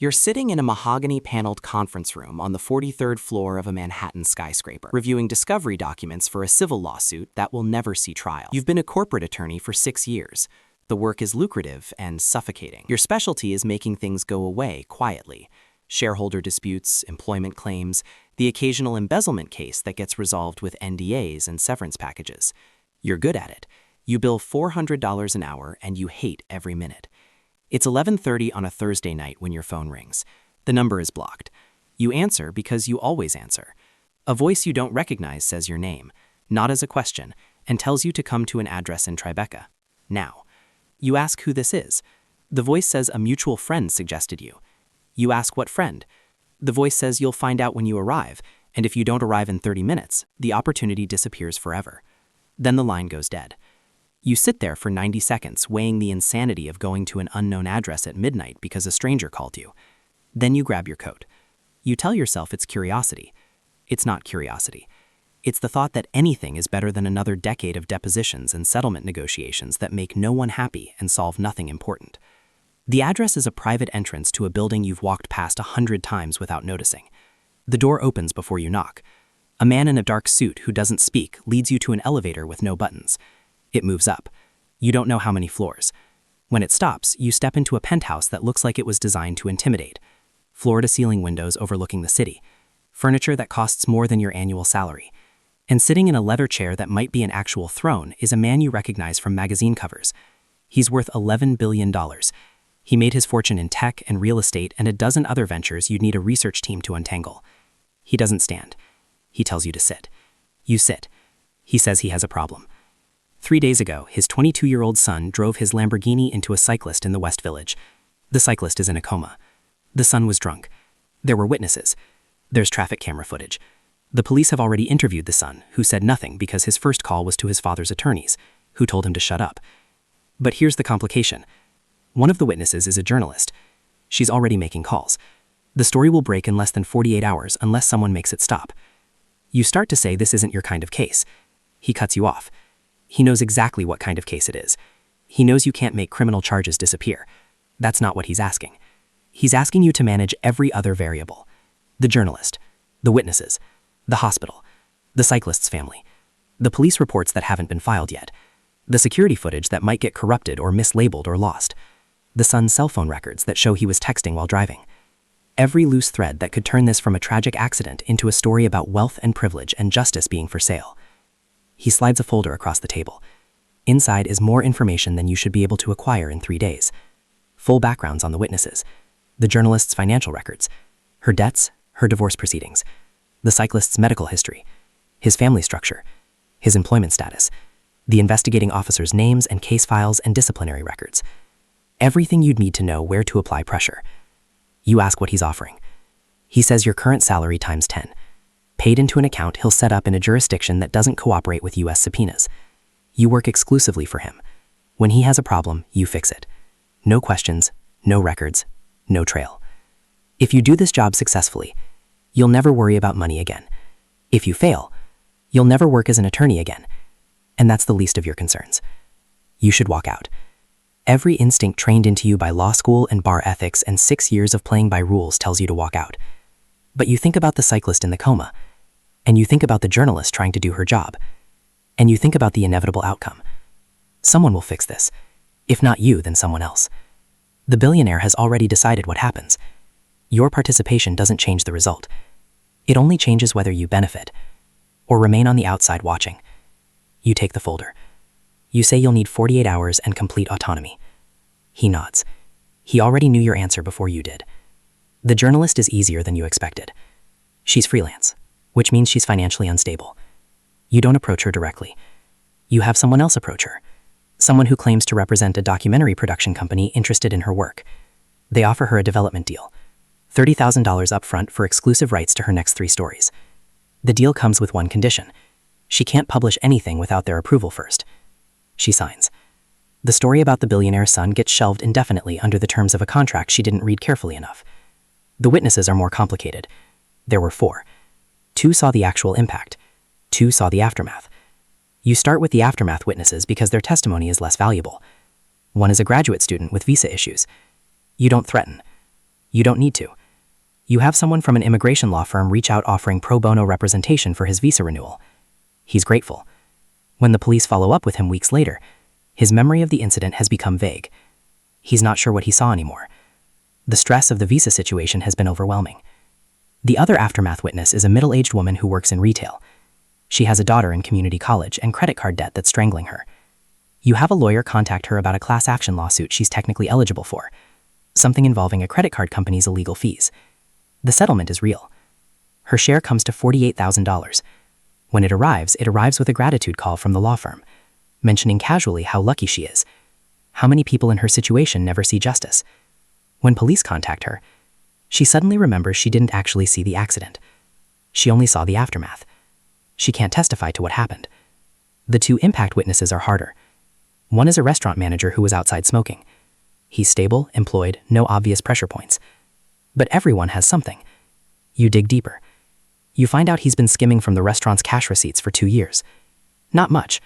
You're sitting in a mahogany-paneled conference room on the 43rd floor of a Manhattan skyscraper, reviewing discovery documents for a civil lawsuit that will never see trial. You've been a corporate attorney for 6 years. The work is lucrative and suffocating. Your specialty is making things go away quietly. Shareholder disputes, employment claims, the occasional embezzlement case that gets resolved with NDAs and severance packages. You're good at it. You bill $400 an hour and you hate every minute. It's 11:30 on a Thursday night when your phone rings. The number is blocked. You answer because you always answer. A voice you don't recognize says your name, not as a question, and tells you to come to an address in Tribeca. Now. You ask who this is. The voice says a mutual friend suggested you. You ask what friend. The voice says you'll find out when you arrive, and if you don't arrive in 30 minutes, the opportunity disappears forever. Then the line goes dead. You sit there for 90 seconds, weighing the insanity of going to an unknown address at midnight because a stranger called you. Then you grab your coat. You tell yourself it's curiosity. It's not curiosity. It's the thought that anything is better than another decade of depositions and settlement negotiations that make no one happy and solve nothing important. The address is a private entrance to a building you've walked past 100 times without noticing. The door opens before you knock. A man in a dark suit who doesn't speak leads you to an elevator with no buttons. It moves up. You don't know how many floors. When it stops, you step into a penthouse that looks like it was designed to intimidate. Floor-to-ceiling windows overlooking the city. Furniture that costs more than your annual salary. And sitting in a leather chair that might be an actual throne is a man you recognize from magazine covers. He's worth $11 billion. He made his fortune in tech and real estate and a dozen other ventures you'd need a research team to untangle. He doesn't stand. He tells you to sit. You sit. He says he has a problem. 3 days ago, his 22-year-old son drove his Lamborghini into a cyclist in the West Village. The cyclist is in a coma. The son was drunk. There were witnesses. There's traffic camera footage. The police have already interviewed the son, who said nothing because his first call was to his father's attorneys, who told him to shut up. But here's the complication. One of the witnesses is a journalist. She's already making calls. The story will break in less than 48 hours unless someone makes it stop. You start to say this isn't your kind of case. He cuts you off. He knows exactly what kind of case it is. He knows you can't make criminal charges disappear. That's not what he's asking. He's asking you to manage every other variable. The journalist, the witnesses, the hospital, the cyclist's family, the police reports that haven't been filed yet, the security footage that might get corrupted or mislabeled or lost, the son's cell phone records that show he was texting while driving. Every loose thread that could turn this from a tragic accident into a story about wealth and privilege and justice being for sale. He slides a folder across the table. Inside is more information than you should be able to acquire in 3 days. Full backgrounds on the witnesses, the journalist's financial records, her debts, her divorce proceedings, the cyclist's medical history, his family structure, his employment status, the investigating officer's names and case files and disciplinary records. Everything you'd need to know where to apply pressure. You ask what he's offering. He says your current salary times 10. Paid into an account he'll set up in a jurisdiction that doesn't cooperate with U.S. subpoenas. You work exclusively for him. When he has a problem, you fix it. No questions, no records, no trail. If you do this job successfully, you'll never worry about money again. If you fail, you'll never work as an attorney again. And that's the least of your concerns. You should walk out. Every instinct trained into you by law school and bar ethics and 6 years of playing by rules tells you to walk out. But you think about the cyclist in the coma, and you think about the journalist trying to do her job, and you think about the inevitable outcome. Someone will fix this. If not you, then someone else. The billionaire has already decided what happens. Your participation doesn't change the result. It only changes whether you benefit or remain on the outside watching. You take the folder. You say you'll need 48 hours and complete autonomy. He nods. He already knew your answer before you did. The journalist is easier than you expected. She's freelance, which means she's financially unstable. You don't approach her directly. You have someone else approach her. Someone who claims to represent a documentary production company interested in her work. They offer her a development deal. $30,000 upfront for exclusive rights to her next 3 stories. The deal comes with one condition. She can't publish anything without their approval first. She signs. The story about the billionaire's son gets shelved indefinitely under the terms of a contract she didn't read carefully enough. The witnesses are more complicated. There were 4. 2 saw the actual impact. 2 saw the aftermath. You start with the aftermath witnesses because their testimony is less valuable. One is a graduate student with visa issues. You don't threaten. You don't need to. You have someone from an immigration law firm reach out offering pro bono representation for his visa renewal. He's grateful. When the police follow up with him weeks later, his memory of the incident has become vague. He's not sure what he saw anymore. The stress of the visa situation has been overwhelming. The other aftermath witness is a middle-aged woman who works in retail. She has a daughter in community college and credit card debt that's strangling her. You have a lawyer contact her about a class action lawsuit she's technically eligible for, something involving a credit card company's illegal fees. The settlement is real. Her share comes to $48,000. When it arrives with a gratitude call from the law firm, mentioning casually how lucky she is. How many people in her situation never see justice? When police contact her, she suddenly remembers she didn't actually see the accident. She only saw the aftermath. She can't testify to what happened. The two impact witnesses are harder. One is a restaurant manager who was outside smoking. He's stable, employed, no obvious pressure points. But everyone has something. You dig deeper. You find out he's been skimming from the restaurant's cash receipts for 2 years. Not much.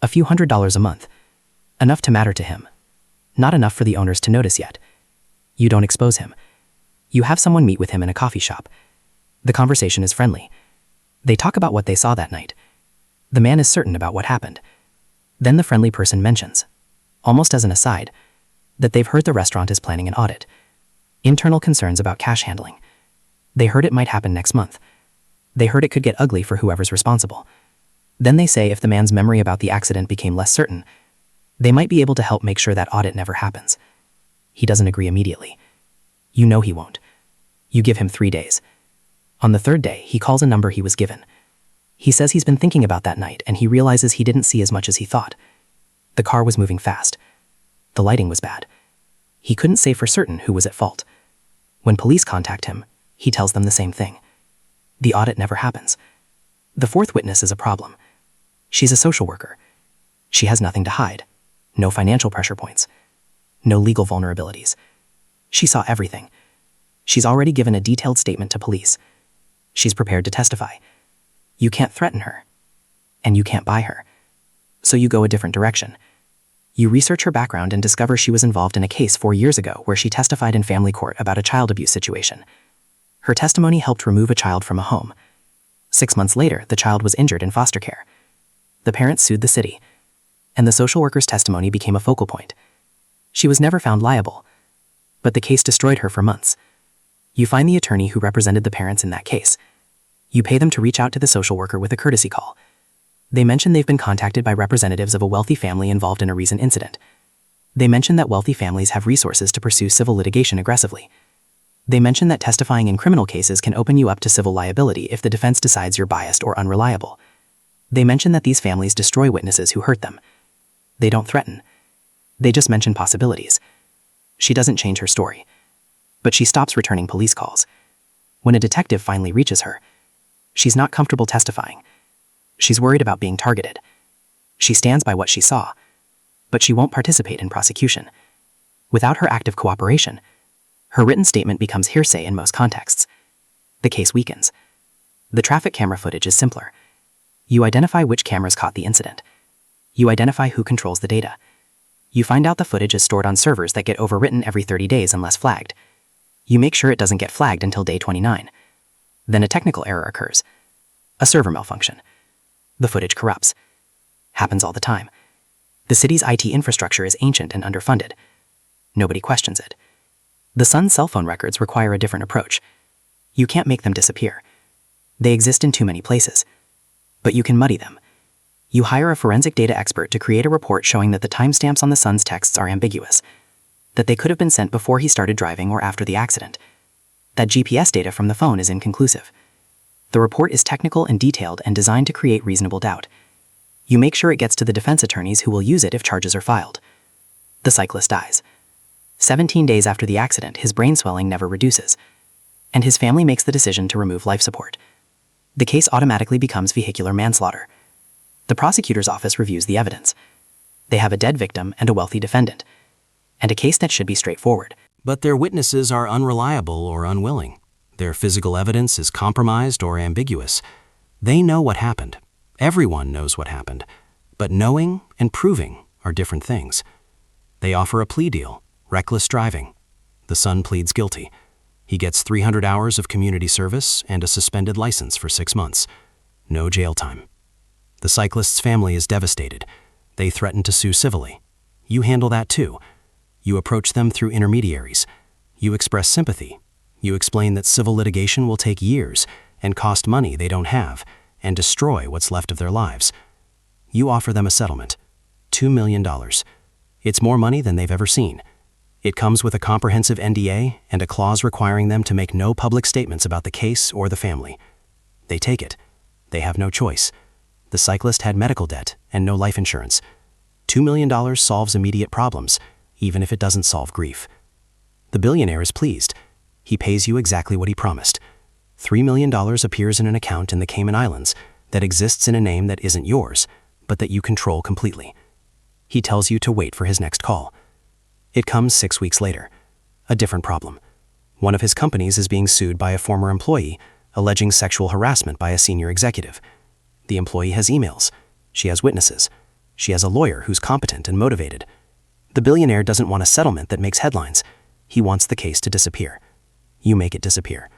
A few $100s a month. Enough to matter to him. Not enough for the owners to notice yet. You don't expose him. You have someone meet with him in a coffee shop. The conversation is friendly. They talk about what they saw that night. The man is certain about what happened. Then the friendly person mentions, almost as an aside, that they've heard the restaurant is planning an audit. Internal concerns about cash handling. They heard it might happen next month. They heard it could get ugly for whoever's responsible. Then they say if the man's memory about the accident became less certain, they might be able to help make sure that audit never happens. He doesn't agree immediately. You know he won't. You give him 3 days. On the 3rd day, he calls a number he was given. He says he's been thinking about that night and he realizes he didn't see as much as he thought. The car was moving fast. The lighting was bad. He couldn't say for certain who was at fault. When police contact him, he tells them the same thing. The audit never happens. The 4th witness is a problem. She's a social worker. She has nothing to hide. No financial pressure points. No legal vulnerabilities. She saw everything. She's already given a detailed statement to police. She's prepared to testify. You can't threaten her. And you can't buy her. So you go a different direction. You research her background and discover she was involved in a case 4 years ago where she testified in family court about a child abuse situation. Her testimony helped remove a child from a home. 6 months later, the child was injured in foster care. The parents sued the city, and the social worker's testimony became a focal point. She was never found liable, but the case destroyed her for months. You find the attorney who represented the parents in that case. You pay them to reach out to the social worker with a courtesy call. They mention they've been contacted by representatives of a wealthy family involved in a recent incident. They mention that wealthy families have resources to pursue civil litigation aggressively. They mention that testifying in criminal cases can open you up to civil liability if the defense decides you're biased or unreliable. They mention that these families destroy witnesses who hurt them. They don't threaten. They just mention possibilities. She doesn't change her story. But she stops returning police calls. When a detective finally reaches her, she's not comfortable testifying. She's worried about being targeted. She stands by what she saw, but she won't participate in prosecution. Without her active cooperation, her written statement becomes hearsay in most contexts. The case weakens. The traffic camera footage is simpler. You identify which cameras caught the incident. You identify who controls the data. You find out the footage is stored on servers that get overwritten every 30 days unless flagged. You make sure it doesn't get flagged until day 29. Then a technical error occurs. A server malfunction. The footage corrupts. Happens all the time. The city's IT infrastructure is ancient and underfunded. Nobody questions it. The Sun's cell phone records require a different approach. You can't make them disappear. They exist in too many places. But you can muddy them. You hire a forensic data expert to create a report showing that the timestamps on the Sun's texts are ambiguous, that they could have been sent before he started driving or after the accident, that GPS data from the phone is inconclusive. The report is technical and detailed and designed to create reasonable doubt. You make sure it gets to the defense attorneys who will use it if charges are filed. The cyclist dies. 17 days after the accident, his brain swelling never reduces, and his family makes the decision to remove life support. The case automatically becomes vehicular manslaughter. The prosecutor's office reviews the evidence. They have a dead victim and a wealthy defendant, and a case that should be straightforward. But their witnesses are unreliable or unwilling. Their physical evidence is compromised or ambiguous. They know what happened. Everyone knows what happened. But knowing and proving are different things. They offer a plea deal, reckless driving. The son pleads guilty. He gets 300 hours of community service and a suspended license for 6 months. No jail time. The cyclist's family is devastated. They threaten to sue civilly. You handle that too. You approach them through intermediaries. You express sympathy. You explain that civil litigation will take years and cost money they don't have and destroy what's left of their lives. You offer them a settlement. $2 million. It's more money than they've ever seen. It comes with a comprehensive NDA and a clause requiring them to make no public statements about the case or the family. They take it. They have no choice. The cyclist had medical debt and no life insurance. $2 million solves immediate problems, even if it doesn't solve grief. The billionaire is pleased. He pays you exactly what he promised. $3 million appears in an account in the Cayman Islands that exists in a name that isn't yours, but that you control completely. He tells you to wait for his next call. It comes 6 weeks later. A different problem. One of his companies is being sued by a former employee, alleging sexual harassment by a senior executive. The employee has emails. She has witnesses. She has a lawyer who's competent and motivated. The billionaire doesn't want a settlement that makes headlines. He wants the case to disappear. You make it disappear.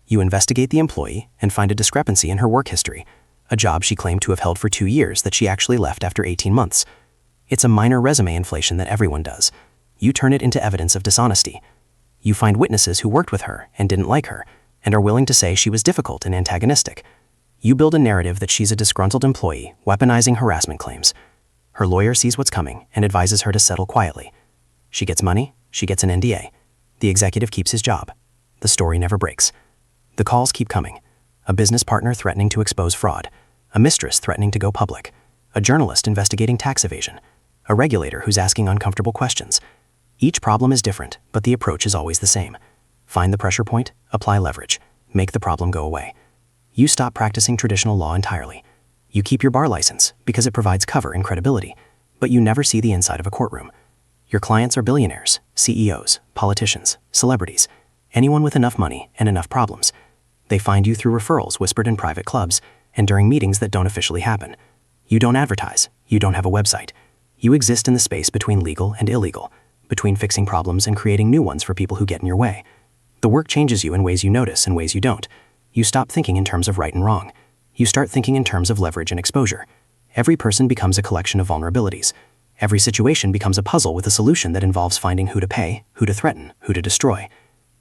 You investigate the employee and find a discrepancy in her work history, a job she claimed to have held for 2 years that she actually left after 18 months. It's a minor resume inflation that everyone does. You turn it into evidence of dishonesty. You find witnesses who worked with her and didn't like her and are willing to say she was difficult and antagonistic. You build a narrative that she's a disgruntled employee, weaponizing harassment claims. Her lawyer sees what's coming and advises her to settle quietly. She gets money, she gets an NDA. The executive keeps his job. The story never breaks. The calls keep coming. A business partner threatening to expose fraud. A mistress threatening to go public. A journalist investigating tax evasion. A regulator who's asking uncomfortable questions. Each problem is different, but the approach is always the same. Find the pressure point, apply leverage, make the problem go away. You stop practicing traditional law entirely. You keep your bar license because it provides cover and credibility, but you never see the inside of a courtroom. Your clients are billionaires, CEOs, politicians, celebrities, anyone with enough money and enough problems. They find you through referrals whispered in private clubs and during meetings that don't officially happen. You don't advertise. You don't have a website. You exist in the space between legal and illegal, between fixing problems and creating new ones for people who get in your way. The work changes you in ways you notice and ways you don't. You stop thinking in terms of right and wrong. You start thinking in terms of leverage and exposure. Every person becomes a collection of vulnerabilities. Every situation becomes a puzzle with a solution that involves finding who to pay, who to threaten, who to destroy.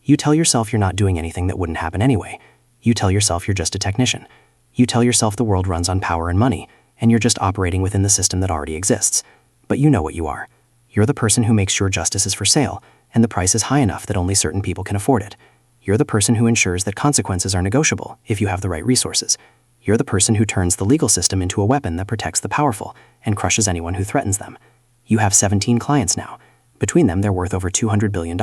You tell yourself you're not doing anything that wouldn't happen anyway. You tell yourself you're just a technician. You tell yourself the world runs on power and money, and you're just operating within the system that already exists. But you know what you are. You're the person who makes sure justice is for sale, and the price is high enough that only certain people can afford it. You're the person who ensures that consequences are negotiable if you have the right resources. You're the person who turns the legal system into a weapon that protects the powerful and crushes anyone who threatens them. You have 17 clients now. Between them, they're worth over $200 billion.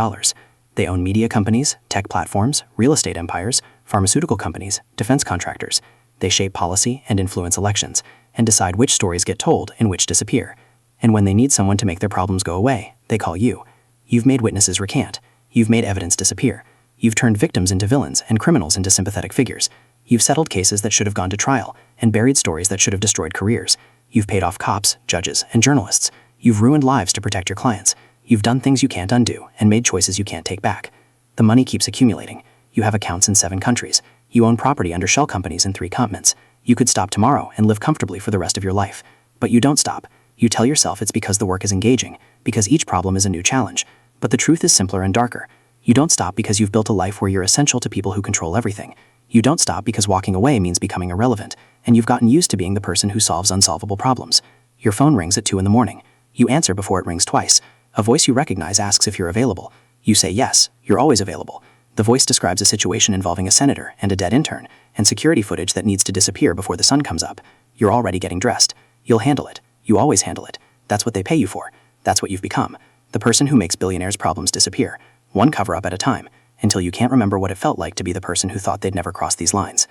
They own media companies, tech platforms, real estate empires, pharmaceutical companies, defense contractors. They shape policy and influence elections, and decide which stories get told and which disappear. And when they need someone to make their problems go away, they call you. You've made witnesses recant. You've made evidence disappear. You've turned victims into villains and criminals into sympathetic figures. You've settled cases that should have gone to trial and buried stories that should have destroyed careers. You've paid off cops, judges, and journalists. You've ruined lives to protect your clients. You've done things you can't undo and made choices you can't take back. The money keeps accumulating. You have accounts in 7 countries. You own property under shell companies in 3 continents. You could stop tomorrow and live comfortably for the rest of your life. But you don't stop. You tell yourself it's because the work is engaging, because each problem is a new challenge. But the truth is simpler and darker. You don't stop because you've built a life where you're essential to people who control everything. You don't stop because walking away means becoming irrelevant, and you've gotten used to being the person who solves unsolvable problems. Your phone rings at 2 in the morning. You answer before it rings twice. A voice you recognize asks if you're available. You say yes, you're always available. The voice describes a situation involving a senator and a dead intern, and security footage that needs to disappear before the sun comes up. You're already getting dressed. You'll handle it. You always handle it. That's what they pay you for. That's what you've become. The person who makes billionaires' problems disappear, one cover-up at a time, until you can't remember what it felt like to be the person who thought they'd never cross these lines.